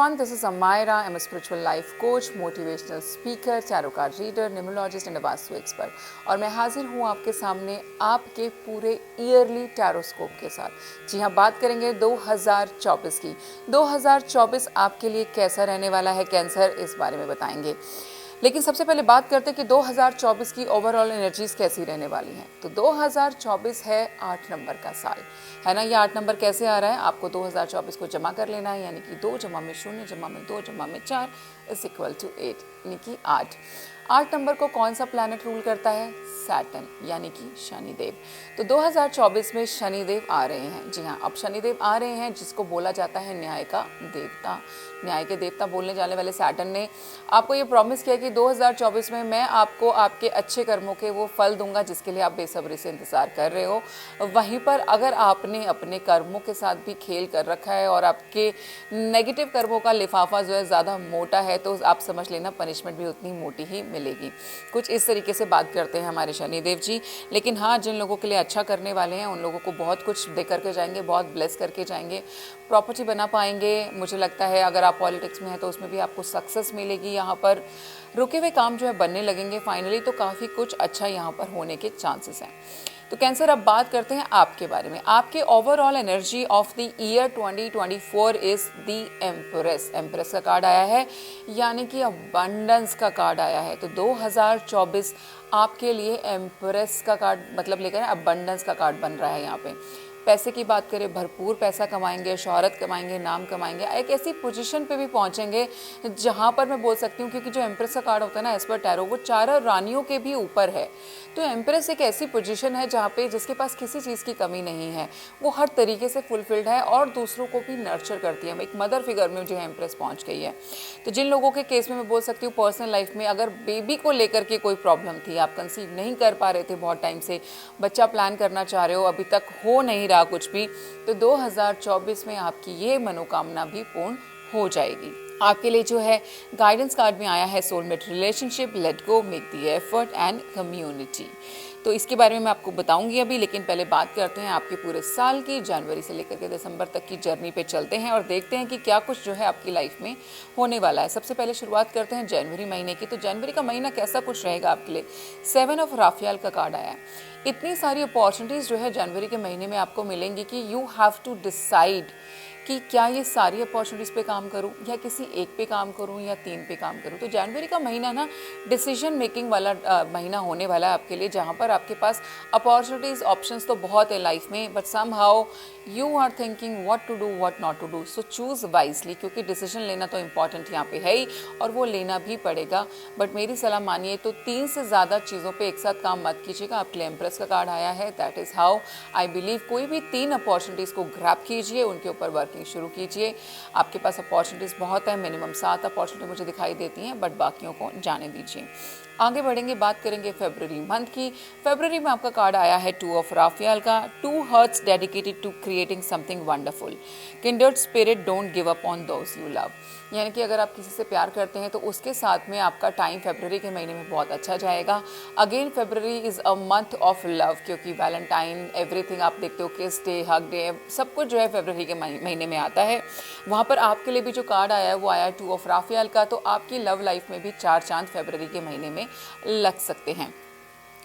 everyone, this is Amira. I'm a spiritual life coach, motivational speaker, tarot card reader, numerologist and a vastu expert. और मैं हाजिर हूँ आपके सामने आपके पूरे ईयरली टैरोस्कोप के साथ। जी हाँ, बात करेंगे 2024 की। 2024 आपके लिए कैसा रहने वाला है कैंसर, इस बारे में बताएंगे। लेकिन सबसे पहले बात करते हैं कि 2024 की ओवरऑल एनर्जीज कैसी रहने वाली हैं। तो 2024 है 8 नंबर का साल, है ना। ये 8 नंबर कैसे आ रहा है, आपको 2024 को जमा कर लेना है, यानी कि 2 जमा में 0 जमा में 2 जमा में 4 इज इक्वल टू 8, यानी कि 8। 8 नंबर को कौन सा प्लैनेट रूल करता है? सैटर्न, यानी कि शनिदेव। तो 2024 में शनिदेव आ रहे हैं। जी हाँ, अब शनिदेव आ रहे हैं, जिसको बोला जाता है न्याय का देवता। न्याय के देवता बोलने जाने वाले सैटर्न ने आपको ये प्रॉमिस किया कि 2024 में मैं आपको आपके अच्छे कर्मों के वो फल दूंगा जिसके लिए आप बेसब्री से इंतज़ार कर रहे हो। वहीं पर अगर आपने अपने कर्मों के साथ भी खेल कर रखा है और आपके नेगेटिव कर्मों का लिफाफा जो है ज़्यादा मोटा है, तो आप समझ लेना पनिशमेंट भी उतनी मोटी ही मिलेगी। कुछ इस तरीके से बात करते हैं हमारे शनिदेव जी। लेकिन हाँ, जिन लोगों के लिए अच्छा करने वाले हैं उन लोगों को बहुत कुछ दे करके जाएंगे, बहुत ब्लेस करके जाएंगे, प्रॉपर्टी बना पाएंगे। मुझे लगता है अगर आप पॉलिटिक्स में हैं तो उसमें भी आपको सक्सेस मिलेगी। यहाँ पर रुके हुए काम जो है बनने लगेंगे फाइनली, तो काफ़ी कुछ अच्छा यहाँ पर होने के चांसेस हैं। तो कैंसर, अब बात करते हैं आपके बारे में। आपके overall energy of the year 2024 is the empress. Empress का कार्ड आया है, यानी कि अबंडेंस का कार्ड आया है। तो 2024 आपके लिए एम्प्रेस का कार्ड मतलब लेकर अबंडेंस का कार्ड बन रहा है। यहाँ पे पैसे की बात करें, भरपूर पैसा कमाएंगे, शोहरत कमाएंगे, नाम कमाएंगे, एक ऐसी पोजीशन पे भी पहुंचेंगे जहां पर मैं बोल सकती हूँ, क्योंकि जो एम्प्रेस का कार्ड होता है ना एज पर टैरो, वो 4 रानियों के भी ऊपर है। तो एम्प्रेस एक ऐसी पोजीशन है जहाँ पे जिसके पास किसी चीज़ की कमी नहीं है, वो हर तरीके से फुलफिल्ड है और दूसरों को भी नर्चर करती है। एक मदर फिगर में जो है एम्प्रेस पहुँच गई है। तो जिन लोगों के केस में मैं बोल सकती हूँ पर्सनल लाइफ में अगर बेबी को लेकर के कोई प्रॉब्लम थी, आप कंसीव नहीं कर पा रहे थे बहुत टाइम से, बच्चा प्लान करना चाह रहे हो, अभी तक हो नहीं रहा कुछ भी, तो 2024 में आपकी ये मनोकामना भी पूर्ण हो जाएगी। आपके लिए जो है गाइडेंस कार्ड में आया है soulmate relationship, let go, make the effort and community. तो इसके बारे में मैं आपको बताऊंगी अभी, लेकिन पहले बात करते हैं आपके पूरे साल की। जनवरी से लेकर के दिसंबर तक की जर्नी पे चलते हैं और देखते हैं कि क्या कुछ जो है आपकी लाइफ में होने वाला है। सबसे पहले शुरुआत करते हैं जनवरी महीने की। तो जनवरी का महीना कैसा कुछ रहेगा आपके लिए? 7 ऑफ राफियाल का कार्ड आया है। इतनी सारी अपॉर्चुनिटीज़ जो है जनवरी के महीने में आपको मिलेंगी कि यू हैव टू डिसाइड कि क्या ये सारी अपॉर्चुनिटीज़ पे काम करूं या किसी एक पे काम करूं या 3 पे काम करूं। तो जनवरी का महीना ना डिसीजन मेकिंग वाला महीना होने वाला है आपके लिए, जहां पर आपके पास अपॉर्चुनिटीज़, ऑप्शंस तो बहुत है लाइफ में, but somehow you are thinking what to do what not to do. So choose wisely, क्योंकि डिसीजन लेना तो इंपॉर्टेंट यहाँ पे है ही और वो लेना भी पड़ेगा। बट मेरी सलाह मानिए तो 3 से ज़्यादा चीज़ों पर एक साथ काम मत कीजिएगा। आपके लिए एम्प्रेस का कार्ड आया है, that is how I believe. कोई भी 3 अपॉर्चुनिटीज़ को ग्रैब कीजिए, उनके ऊपर वर्किंग शुरू कीजिए। आपके पास अपॉर्चुनिटीज़ बहुत है, मिनिमम 7 अपॉर्चुनिटी मुझे दिखाई देती हैं, बट बाकियों को जाने दीजिए। आगे बढ़ेंगे, बात करेंगे फरवरी मंथ की। फरवरी में आपका कार्ड आया है 2 ऑफ राफियाल का। 2 hearts dedicated to creating something wonderful, kindred spirit don't give up on those you love. यानी कि अगर आप किसी से प्यार करते हैं तो उसके साथ में आपका टाइम फरवरी के महीने में बहुत अच्छा जाएगा। Again February is a month of love, क्योंकि वैलेंटाइन, एवरीथिंग आप देखते हो, किस डे, हग डे, सब कुछ जो है फरवरी के महीने में आता है। वहाँ पर आपके लिए भी जो कार्ड आया है वो आया है 2 ऑफ राफियाल का। तो आपकी लव लाइफ में भी 4 चांद फरवरी के महीने में लग सकते हैं।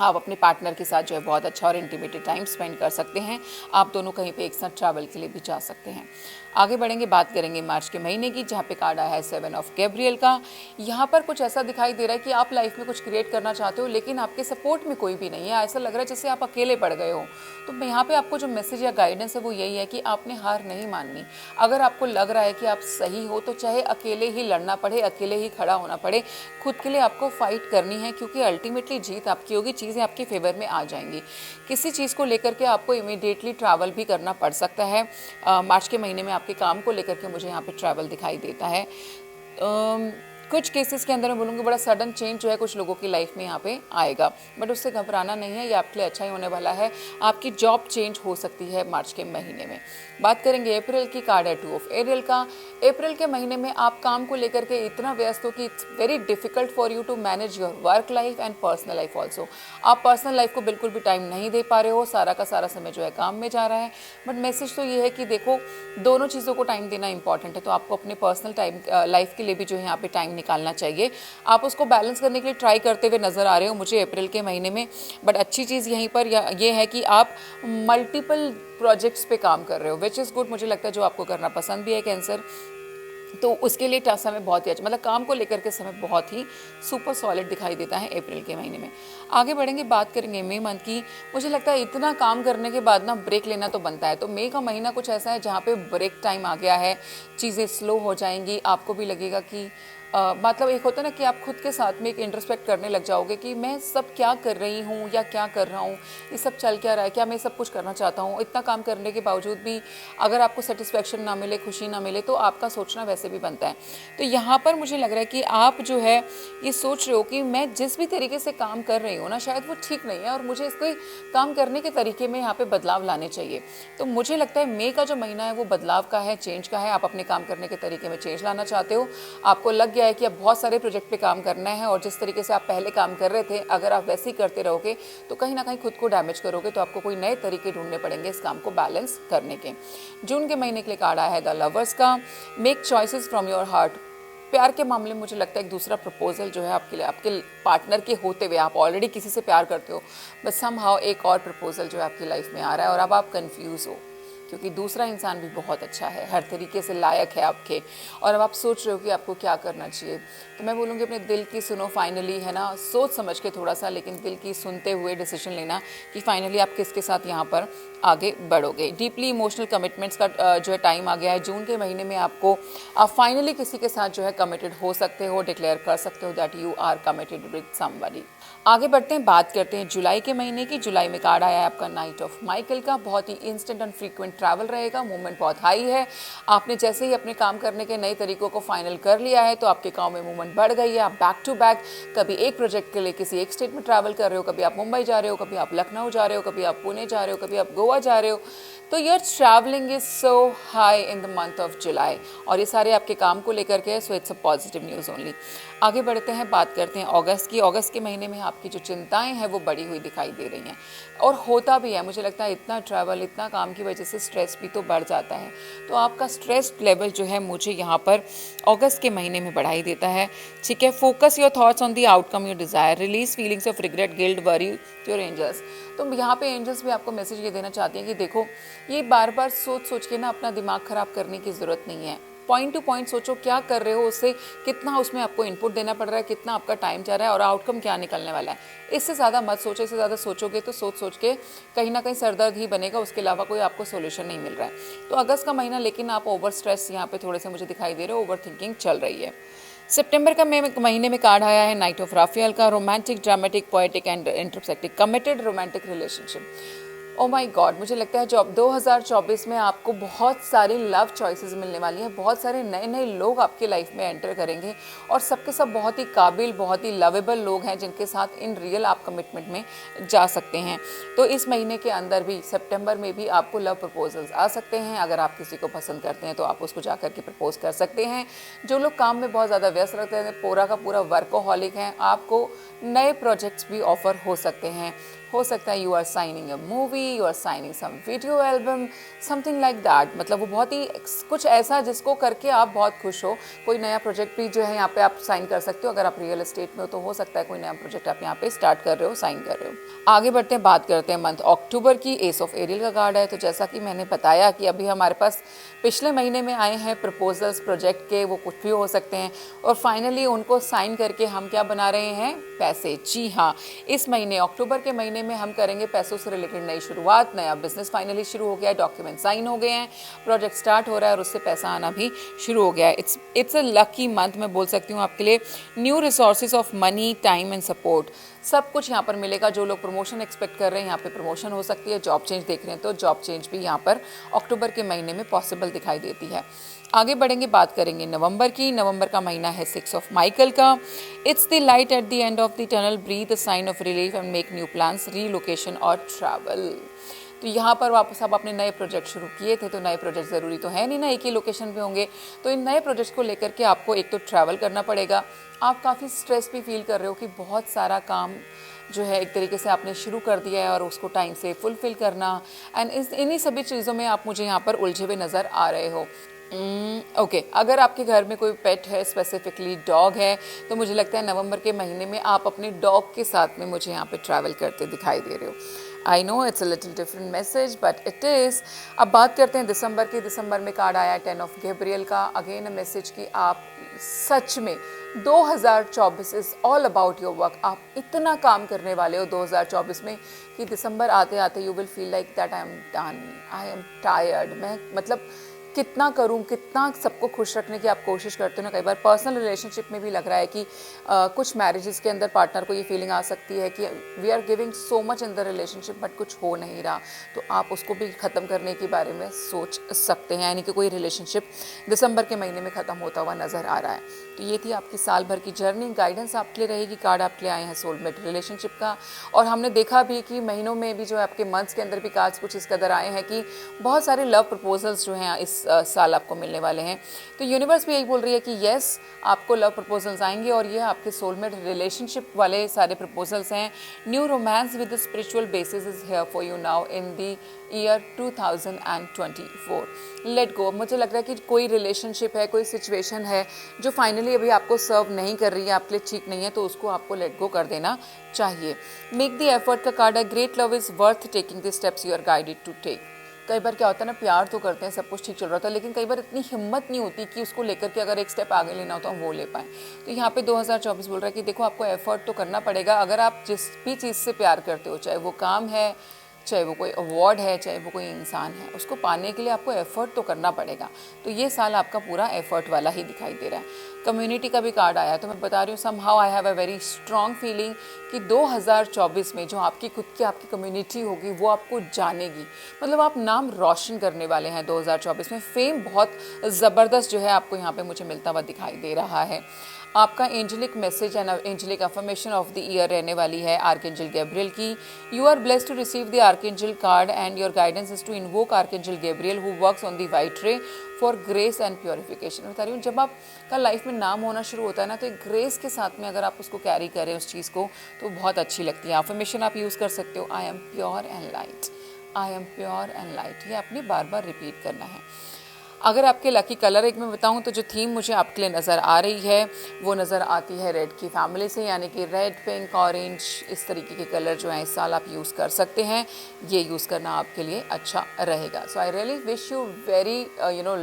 आप अपने पार्टनर के साथ जो है बहुत अच्छा और इंटीमेटेड टाइम स्पेंड कर सकते हैं। आप दोनों कहीं पे एक साथ ट्रैवल के लिए भी जा सकते हैं। आगे बढ़ेंगे, बात करेंगे मार्च के महीने की, जहाँ पे कार्ड आया है 7 ऑफ गैब्रियल का। यहाँ पर कुछ ऐसा दिखाई दे रहा है कि आप लाइफ में कुछ क्रिएट करना चाहते हो, लेकिन आपके सपोर्ट में कोई भी नहीं है। ऐसा लग रहा है जैसे आप अकेले पड़ गए हो। तो यहाँ पे आपको जो मैसेज या गाइडेंस है वो यही है कि आपने हार नहीं माननी। अगर आपको लग रहा है कि आप सही हो तो चाहे अकेले ही लड़ना पड़े, अकेले ही खड़ा होना पड़े, खुद के लिए आपको फाइट करनी है, क्योंकि अल्टीमेटली जीत आपकी होगी, चीज़ें आपके फेवर में आ जाएंगी। किसी चीज़ को लेकर के आपको इमीडिएटली ट्रैवल भी करना पड़ सकता है। मार्च के महीने में आपके काम को लेकर के मुझे यहाँ पे ट्रैवल दिखाई देता है। कुछ केसेस के अंदर मैं बोलूँगी बड़ा सडन चेंज जो है कुछ लोगों की लाइफ में यहाँ पे आएगा, बट उससे घबराना नहीं है, ये आपके लिए अच्छा ही होने वाला है। आपकी जॉब चेंज हो सकती है मार्च के महीने में। बात करेंगे अप्रैल की, कार्ड है 2 ऑफ एरियल का। अप्रैल के महीने में आप काम को लेकर के इतना व्यस्त हो कि it's very difficult for you to manage your work life and personal life also. आप पर्सनल लाइफ को बिल्कुल भी टाइम नहीं दे पा रहे हो, सारा का सारा समय जो है काम में जा रहा है। बट मैसेज तो ये है कि देखो, दोनों चीज़ों को टाइम देना इंपॉर्टेंट है, तो आपको अपने पर्सनल टाइम लाइफ के लिए भी जो है यहाँ पे टाइम निकालना चाहिए। आप उसको बैलेंस करने के लिए ट्राई करते हुए नज़र आ रहे हो मुझे अप्रैल के महीने में। बट अच्छी चीज़ यहीं पर ये है कि आप मल्टीपल प्रोजेक्ट्स पे काम कर रहे हो, विच इज़ गुड। मुझे लगता है जो आपको करना पसंद भी है कैंसर, तो उसके लिए समय बहुत ही अच्छा, मतलब काम को लेकर के समय बहुत ही सुपर सॉलिड दिखाई देता है अप्रैल के महीने में। आगे बढ़ेंगे, बात करेंगे मई मंथ की। मुझे लगता है इतना काम करने के बाद ना ब्रेक लेना तो बनता है, तो मई का महीना कुछ ऐसा है जहाँ पे ब्रेक टाइम आ गया है, चीज़ें स्लो हो जाएंगी। आपको भी लगेगा कि मतलब एक होता है ना कि आप खुद के साथ में एक इंट्रोस्पेक्ट करने लग जाओगे कि मैं सब क्या कर रही हूँ या क्या कर रहा हूँ, ये सब चल क्या रहा है, क्या मैं सब कुछ करना चाहता हूँ। इतना काम करने के बावजूद भी अगर आपको सेटिस्फेक्शन ना मिले, खुशी ना मिले, तो आपका सोचना वैसे भी बनता है। तो यहाँ पर मुझे लग रहा है कि आप जो है ये सोच रहे हो कि मैं जिस भी तरीके से काम कर रही हूँ ना, शायद वो ठीक नहीं है और मुझे इसको काम करने के तरीके में यहाँ पे बदलाव लाने चाहिए। तो मुझे लगता है मई का जो महीना है वो बदलाव का है, चेंज का है। आप अपने काम करने के तरीके में चेंज लाना चाहते हो। आपको लग गया है कि अब बहुत सारे प्रोजेक्ट पे काम करना है और जिस तरीके से आप पहले काम कर रहे थे, अगर आप वैसे ही करते रहोगे तो कहीं ना कहीं खुद को डैमेज करोगे। तो आपको कोई नए तरीके ढूंढने पड़ेंगे इस काम को बैलेंस करने के। जून के महीने के लिए कार्ड आया है द लवर्स का। Make choices from your heart. प्यार के मामले में मुझे लगता है एक दूसरा प्रपोजल जो है आपके लिए, आपके पार्टनर के होते हुए, आप ऑलरेडी किसी से प्यार करते हो, बस समहाउ एक और प्रपोजल जो है आपकी लाइफ में आ रहा है और अब आप कंफ्यूज हो, क्योंकि दूसरा इंसान भी बहुत अच्छा है, हर तरीके से लायक है आपके, और अब आप सोच रहे हो कि आपको क्या करना चाहिए। तो मैं बोलूँगी अपने दिल की सुनो फाइनली, है ना, सोच समझ के थोड़ा सा, लेकिन दिल की सुनते हुए डिसीजन लेना कि फाइनली आप किसके साथ यहाँ पर आगे बढ़ोगे। डीपली इमोशनल कमिटमेंट्स का जो है टाइम आ गया है। जून के महीने में आप फाइनली किसी के साथ जो है कमिटेड हो सकते हो, डिक्लेयर कर सकते हो that you are committed with somebody. आगे बढ़ते हैं, बात करते हैं जुलाई के महीने की। जुलाई में कार्ड आया है आपका नाइट ऑफ माइकल का। बहुत ही इंस्टेंट एंड फ्रीक्वेंट ट्रैवल रहेगा, मूवमेंट बहुत हाई है। आपने जैसे ही अपने काम करने के नए तरीकों को फाइनल कर लिया है तो आपके काम में मूवमेंट बढ़ गई है। आप बैक टू बैक कभी एक प्रोजेक्ट के लिए किसी एक स्टेट में ट्रैवल कर रहे हो, कभी आप मुंबई जा रहे हो, कभी आप लखनऊ जा रहे हो, कभी आप पुणे जा रहे हो, कभी आप गोवा जा रहे हो। तो your travelling is so high in the month of July, और ये सारे आपके काम को लेकर के है, so it's a positive news only. आगे बढ़ते हैं, बात करते हैं अगस्त की। अगस्त के महीने में आपकी जो चिंताएं हैं वो बढ़ी हुई दिखाई दे रही हैं, और होता भी है। मुझे लगता है इतना ट्रैवल, इतना काम की वजह से स्ट्रेस भी तो बढ़ जाता है, तो आपका स्ट्रेस लेवल जो है मुझे यहाँ पर अगस्त के महीने में बढ़ाई देता है। ठीक है, focus your thoughts on the outcome you desire, release feelings of regret, guilt, worry to your angels. तो यहाँ पे एंजल्स भी आपको मैसेज ये देना चाहती हैं कि देखो, ये बार बार सोच सोच के ना अपना दिमाग ख़राब करने की ज़रूरत नहीं है। पॉइंट टू पॉइंट सोचो, क्या कर रहे हो, उससे कितना उसमें आपको इनपुट देना पड़ रहा है, कितना आपका टाइम जा रहा है और आउटकम क्या निकलने वाला है। इससे ज़्यादा मत सोचो। इससे ज़्यादा सोचोगे तो सोच सोच के कहीं ना कहीं सरदर्द ही बनेगा, उसके अलावा कोई आपको सोल्यूशन नहीं मिल रहा है। तो अगस्त का महीना, लेकिन आप ओवर स्ट्रेस यहाँ पे थोड़े से मुझे दिखाई दे रहे हो, ओवर थिंकिंग चल रही है। सितंबर का महीने में कार्ड आया है नाइट ऑफ राफेल का। रोमांटिक, ड्रामेटिक, पोएटिक एंड इंटरसेक्टिक, committed romantic relationship. Oh my god, मुझे लगता है जब 2024 में आपको बहुत सारी लव चॉइसेस मिलने वाली हैं, बहुत सारे नए नए लोग आपके लाइफ में एंटर करेंगे, और सबके सब बहुत ही काबिल, बहुत ही लवेबल लोग हैं जिनके साथ इन रियल आप कमिटमेंट में जा सकते हैं। तो इस महीने के अंदर भी, सितंबर में भी आपको लव प्रपोजल्स आ सकते हैं। अगर आप किसी को पसंद करते हैं तो आप उसको जा कर के प्रपोज कर सकते हैं। जो लोग काम में बहुत ज़्यादा व्यस्त रहते हैं, पूरा का पूरा वर्कोहॉलिक हैं, आपको नए प्रोजेक्ट्स भी ऑफर हो सकते हैं। हो सकता है you are signing a movie, you are signing some video album, something like that. मतलब वो बहुत ही कुछ ऐसा जिसको करके आप बहुत खुश हो। कोई नया प्रोजेक्ट भी जो है यहाँ पे आप साइन कर सकते हो। अगर आप रियल एस्टेट में हो तो हो सकता है कोई नया प्रोजेक्ट आप यहाँ पे स्टार्ट कर रहे हो, साइन कर रहे हो। आगे बढ़ते हैं, बात करते हैं मंथ अक्टूबर की। एस ऑफ एरियल का कार्ड है। तो जैसा कि मैंने बताया कि अभी हमारे पास पिछले महीने में आए हैं प्रपोजल्स प्रोजेक्ट के, वो कुछ भी हो सकते हैं, और फाइनली उनको साइन करके हम क्या बना रहे हैं, पैसे। जी हाँ, इस महीने अक्टूबर के महीने में हम करेंगे पैसों से रिलेटेड नई शुरुआत। नया बिजनेस फाइनली शुरू हो गया है, डॉक्यूमेंट साइन हो गए हैं, प्रोजेक्ट स्टार्ट हो रहा है और उससे पैसा आना भी शुरू हो गया है। इट्स अ लकी मंथ, मैं बोल सकती हूँ आपके लिए। New resources of money, time and support. सब कुछ यहाँ पर मिलेगा। जो लोग प्रमोशन एक्सपेक्ट कर रहे हैं यहाँ पे प्रमोशन हो सकती है, जॉब चेंज देख रहे हैं तो जॉब चेंज भी यहाँ पर अक्टूबर के महीने में पॉसिबल दिखाई देती है। आगे बढ़ेंगे, बात करेंगे नवंबर की। नवंबर का महीना है 6 ऑफ माइकल का। It's the light at the end of the tunnel, breathe a sign of relief and make new plans, relocation और ट्रैवल। तो यहाँ पर वापस आप अपने नए प्रोजेक्ट शुरू किए थे, तो नए प्रोजेक्ट ज़रूरी तो है नहीं ना एक ही लोकेशन पे होंगे, तो इन नए प्रोजेक्ट को लेकर के आपको एक तो ट्रैवल करना पड़ेगा। आप काफ़ी स्ट्रेस भी फील कर रहे हो कि बहुत सारा काम जो है एक तरीके से आपने शुरू कर दिया है और उसको टाइम से फुलफिल करना, एंड इन्हीं सभी चीज़ों में आप मुझे यहाँ पर उलझे हुए नज़र आ रहे हो। ओके, अगर आपके घर में कोई पेट है, स्पेसिफिकली डॉग है, तो मुझे लगता है नवंबर के महीने में आप अपने डॉग के साथ में मुझे यहाँ पे ट्रैवल करते दिखाई दे रहे हो। I know it's a little different message but it is. अब बात करते हैं दिसंबर की। दिसंबर में कार्ड आया 10 ऑफ गैब्रियल का। अगेन अ मैसेज कि आप सच में 2024 is all about your work. आप इतना काम करने वाले हो 2024 में कि दिसंबर आते आते you will feel like that I am done, I am tired. मैं मतलब कितना करूं, कितना सबको खुश रखने की आप कोशिश करते हो ना। कई बार पर्सनल रिलेशनशिप में भी लग रहा है कि कुछ मैरिजेस के अंदर पार्टनर को ये फीलिंग आ सकती है कि we are giving so much in the relationship but कुछ हो नहीं रहा, तो आप उसको भी ख़त्म करने के बारे में सोच सकते हैं। यानी कि कोई रिलेशनशिप दिसंबर के महीने में ख़त्म होता हुआ नज़र आ रहा है। तो ये थी आपकी साल भर की जर्नी। गाइडेंस आपके लिए रहेगी। कार्ड आपके लिए आए हैं सोलमेट रिलेशनशिप का, और हमने देखा भी कि महीनों में भी जो है आपके मंथ्स के अंदर भी कार्ड्स कुछ इस कदर आए हैं कि बहुत सारे लव प्रपोजल्स जो हैं इस साल आपको मिलने वाले हैं। तो यूनिवर्स भी यही बोल रही है कि येस, आपको लव प्रपोजल्स आएंगे और ये आपके सोलमेट रिलेशनशिप वाले सारे प्रपोजल्स हैं। New romance with spiritual basis is here for you now in the year 2024। Let go. मुझे लग रहा है कि कोई रिलेशनशिप है, कोई सिचुएशन है जो फाइनली अभी आपको सर्व नहीं कर रही है, आपके लिए ठीक नहीं है, तो उसको आपको लेट गो कर देना चाहिए। मेक द एफर्ट का कार्ड है। Great love is worth taking the steps you are guided to take. कई बार क्या होता है ना, प्यार तो करते हैं, सब कुछ ठीक चल रहा था, लेकिन कई बार इतनी हिम्मत नहीं होती कि उसको लेकर के अगर एक स्टेप आगे लेना हो तो हम वो ले पाएँ। तो यहाँ पे 2024 बोल रहा है कि देखो आपको एफर्ट तो करना पड़ेगा। अगर आप जिस भी चीज़ से प्यार करते हो, चाहे वो काम है, चाहे वो कोई अवार्ड है, चाहे वो कोई इंसान है, उसको पाने के लिए आपको एफर्ट तो करना पड़ेगा। तो ये साल आपका पूरा एफर्ट वाला ही दिखाई दे रहा है। कम्युनिटी का भी कार्ड आया, तो मैं बता रही हूँ somehow I have a very strong feeling कि 2024 में जो आपकी खुद की आपकी कम्युनिटी होगी वो आपको जानेगी। मतलब आप नाम रोशन करने वाले हैं 2024 में। फेम बहुत ज़बरदस्त जो है आपको यहाँ पे मुझे मिलता हुआ दिखाई दे रहा है। आपका angelic message and angelic affirmation of the year रहने वाली है आर्कएंजल गैब्रियल की। You are blessed to receive the archangel card and your guidance is to invoke archangel Gabriel who works on the white ray for grace and purification. बता रही हूँ, जब आपका life में नाम होना शुरू होता है ना, तो एक ग्रेस के साथ में अगर आप उसको कैरी करें उस चीज़ को, तो बहुत अच्छी लगती है। अफर्मेशन आप यूज़ कर सकते हो, I am pure and light, I am pure and light. ये आपने बार बार रिपीट करना है। अगर आपके लकी कलर एक मैं बताऊं तो जो थीम मुझे आपके लिए नज़र आ रही है वो नज़र आती है रेड की फैमिली से, यानी कि रेड, पिंक, ऑरेंज, इस तरीके के कलर जो हैं इस साल आप यूज़ कर सकते हैं। ये यूज़ करना आपके लिए अच्छा रहेगा। So I really wish you very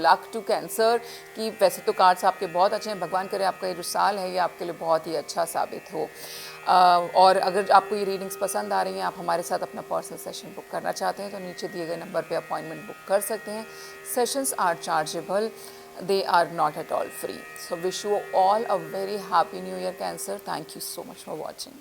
luck to Cancer. कि वैसे तो कार्ड्स आपके बहुत अच्छे हैं, भगवान करे आपका ये जो साल है ये आपके लिए बहुत ही अच्छा साबित हो। और अगर आपको ये रीडिंग्स पसंद आ रही हैं, आप हमारे साथ अपना पर्सनल सेशन बुक करना चाहते हैं, तो नीचे दिए गए नंबर पे अपॉइंटमेंट बुक कर सकते हैं। Sessions are chargeable, they are not at all free. So wish you all a very happy new year, Cancer. Thank you so much for watching.